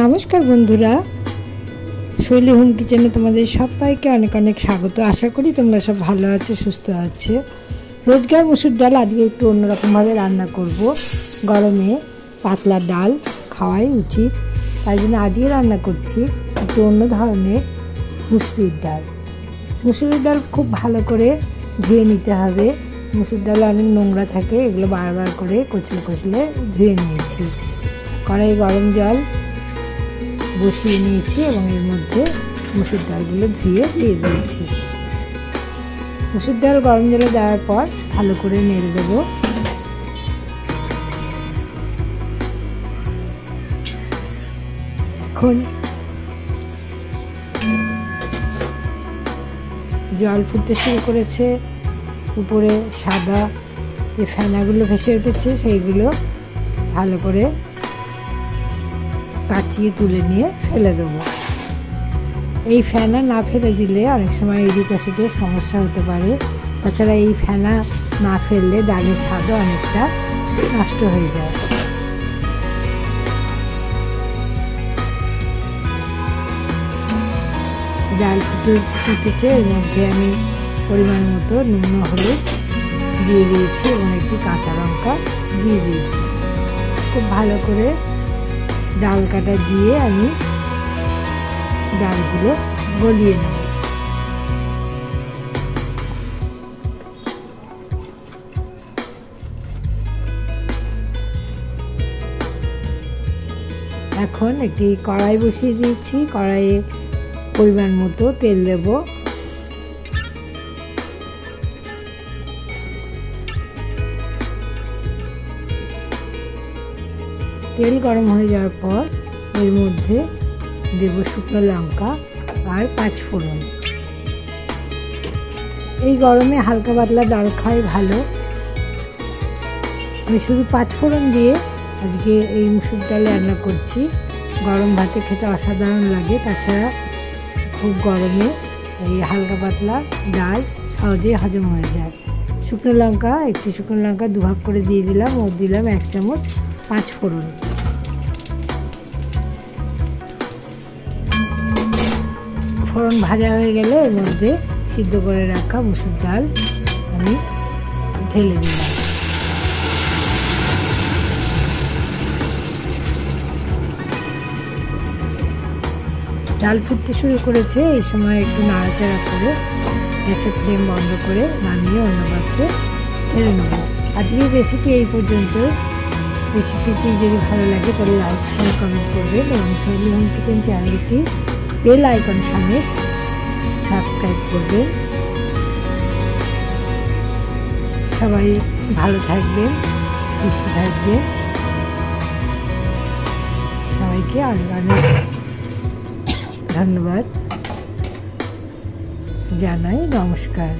নমস্কার বন্ধুরা, শৈলী হোম কিচেনে তোমাদের সবাইকে অনেক অনেক স্বাগত। আশা করি তোমরা সব ভালো আছো, সুস্থ আছো। রোজকার মুসুর ডাল আজকে একটু অন্যরকমভাবে রান্না করব। গরমে পাতলা ডাল খাওয়াই উচিত, তাই জন্য আজকে রান্না করছি একটু অন্য ধরনের মুসুরির ডাল। মুসুরির ডাল খুব ভালো করে ধুয়ে নিতে হবে। মুসুর ডালে অনেক নোংরা থাকে, এগুলো বারবার করে কচলে কচলে ধুয়ে নিয়েছি। কড়াই গরম জল বসিয়ে নিয়েছি এবং এর মধ্যে মুসুর ডালগুলো ধুয়ে দিয়ে দিয়েছি। মুসুর ডাল গরম জলে দেওয়ার পর ভালো করে নেড়ে দেব। এখন জল ফুটতে শুরু করেছে, উপরে সাদা যে ফেনাগুলো ভেসে উঠেছে সেইগুলো ভালো করে কাচিয়ে তুলে নিয়ে ফেলে দেবো। এই ফেনা না ফেলে দিলে অনেক সময় ইউরিক অ্যাসিডের সমস্যা হতে পারে। তাছাড়া এই ফেনা না ফেললে ডালের স্বাদও অনেকটা নষ্ট হয়ে যায়। ডাল ফুটেছে, এর মধ্যে আমি পরিমাণ মতো নুন হলুদ দিয়ে দিয়েছি এবং একটি কাঁচা লঙ্কা দিয়ে দিয়েছি। খুব ভালো করে ডাল কাটা দিয়ে আমি ডালগুলো গলিয়ে নেব। এখন একটি কড়াই বসিয়ে দিয়েছি, কড়াইয়ে পরিমাণ মতো তেল দেব। তেল গরম হয়ে যাওয়ার পর এর মধ্যে দেব শুকনো লঙ্কা আর 5 ফোড়ন। এই গরমে হালকা পাতলা ডাল খাই ভালো। আমি শুধু 5 ফোড়ন দিয়ে আজকে এই মুসুর ডাল রান্না করছি। গরম ভাতে খেতে অসাধারণ লাগে। তাছাড়া খুব গরমে এই হালকা পাতলা ডাল সহজে হজম হয়ে যায়। শুকনো লঙ্কা, একটি শুকনো লঙ্কা দুভাগ করে দিয়ে দিলাম ও দিলাম 1 চামচ 5 ফোড়ন। ফোড়ন ভাজা হয়ে গেলে এর মধ্যে সিদ্ধ করে রাখা মুসুর ডাল আমি ঢেলে দিলাম। ডাল ফুটতে শুরু করেছে, এই সময় একটু নাড়াচাড়া করে গ্যাসের ফ্লেম বন্ধ করে নামিয়ে অন্য পাত্রে ঢেলে নেব। আজকের রেসিপি এই পর্যন্ত। রেসিপিটি যদি ভালো লাগে তাহলে লাইক, শেয়ার, কমেন্ট করবেন এবং শৈলী হোম কিচেন চ্যানেলটি বেল আইকন সমেত সাবস্ক্রাইব করবেন। সবাই ভালো থাকবেন, সুস্থ থাকবেন। সবাইকে অনেক অনেক ধন্যবাদ জানাই। নমস্কার।